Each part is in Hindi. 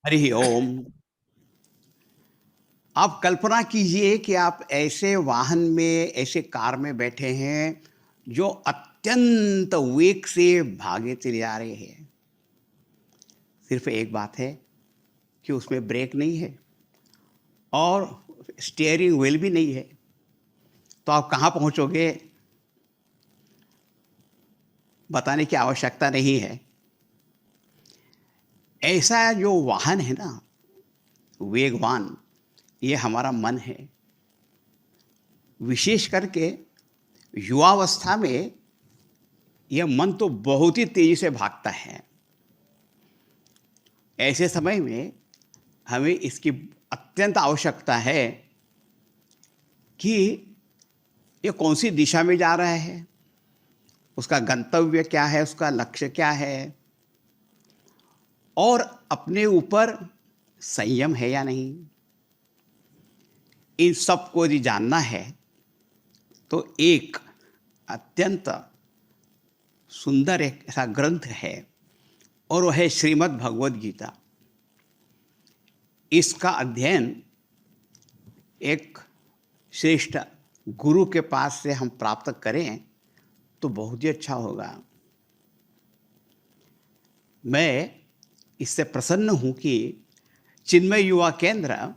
हरि ओम। आप कल्पना कीजिए कि आप ऐसे वाहन में, ऐसे कार में बैठे हैं, जो अत्यंत वेग से भागे चले आ रहे हैं। सिर्फ़ एक बात है कि उसमें ब्रेक नहीं है और स्टीयरिंग व्हील भी नहीं है। तो आप कहाँ पहुँचोगे, बताने की आवश्यकता नहीं है। ऐसा जो वाहन है ना, वेगवान, ये हमारा मन है। विशेष करके युवावस्था में यह मन तो बहुत ही तेज़ी से भागता है। ऐसे समय में हमें इसकी अत्यंत आवश्यकता है कि ये कौन-सी दिशा में जा रहा है, उसका गंतव्य क्या है, उसका लक्ष्य क्या है और अपने ऊपर संयम है या नहीं। इन सब को यदि जानना है, तो एक अत्यंत सुंदर एक ऐसा ग्रंथ है और वह है श्रीमद् भगवद गीता। इसका अध्ययन एक श्रेष्ठ गुरु के पास से हम प्राप्त करें तो बहुत ही अच्छा होगा। मैं इससे प्रसन्न हूँ कि चिन्मय युवा केंद्र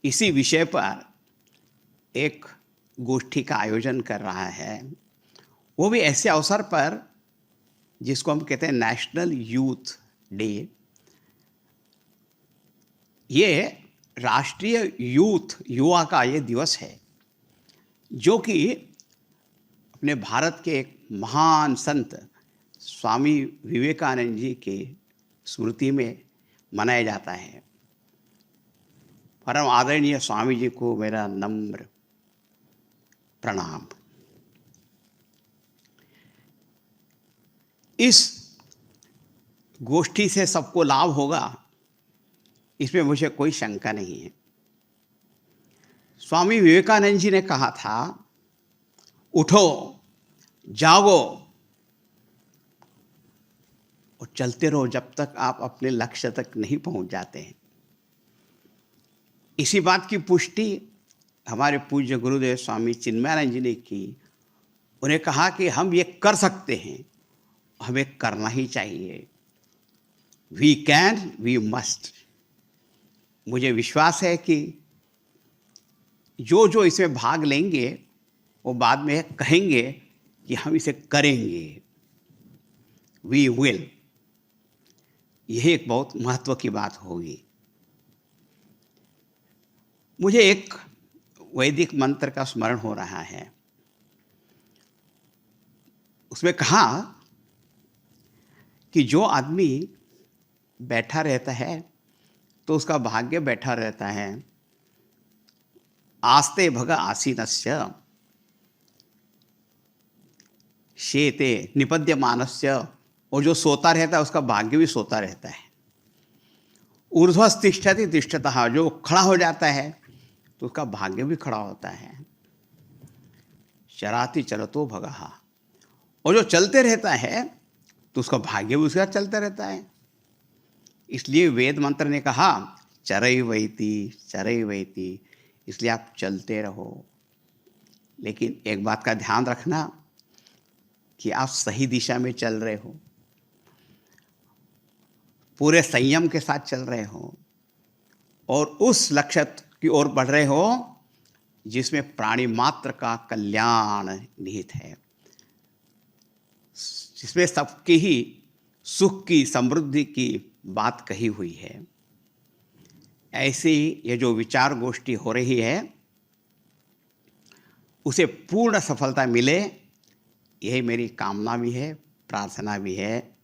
इसी विषय पर एक गोष्ठी का आयोजन कर रहा है, वो भी ऐसे अवसर पर जिसको हम कहते हैं नेशनल यूथ डे। ये राष्ट्रीय युवा का ये दिवस है, जो कि अपने भारत के एक महान संत स्वामी विवेकानंद जी की स्मृति में मनाया जाता है। परम आदरणीय स्वामी जी को मेरा नम्र प्रणाम। इस गोष्ठी से सबको लाभ होगा, इसमें मुझे कोई शंका नहीं है। स्वामी विवेकानंद जी ने कहा था, उठो, जागो और चलते रहो जब तक आप अपने लक्ष्य तक नहीं पहुंच जाते हैं। इसी बात की पुष्टि हमारे पूज्य गुरुदेव स्वामी चिन्मयानंद जी ने की। उन्हें कहा कि हम ये कर सकते हैं, हमें करना ही चाहिए। We can, we must. मुझे विश्वास है कि जो जो इसमें भाग लेंगे वो बाद में कहेंगे कि हम इसे करेंगे। We will. यह एक बहुत महत्व की बात होगी। मुझे एक वैदिक मंत्र का स्मरण हो रहा है। उसमें कहा कि जो आदमी बैठा रहता है तो उसका भाग्य बैठा रहता है। आस्ते भग आसीनस्य शेते निपद्यमानस्य। और जो सोता रहता है उसका भाग्य भी सोता रहता है। ऊर्ध्वस्तिष्ठति तिष्ठतः। जो खड़ा हो जाता है तो उसका भाग्य भी खड़ा होता है। चराति चरतो भगः। और जो चलते रहता है तो उसका भाग्य भी उसका चलता रहता है। इसलिए वेद मंत्र ने कहा, चरैवैति चरैवैति। इसलिए आप चलते रहो। लेकिन एक बात का ध्यान रखना कि आप सही दिशा में चल रहे हो, पूरे संयम के साथ चल रहे हो और उस लक्ष्य की ओर बढ़ रहे हो जिसमें प्राणी मात्र का कल्याण निहित है, जिसमें सबकी ही सुख की, समृद्धि की बात कही हुई है। ऐसी ये जो विचार गोष्ठी हो रही है, उसे पूर्ण सफलता मिले, यही मेरी कामना भी है, प्रार्थना भी है।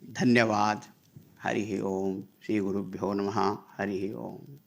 धन्यवाद। हरि ओम। श्री गुरुभ्यो नमः। हरि ओम।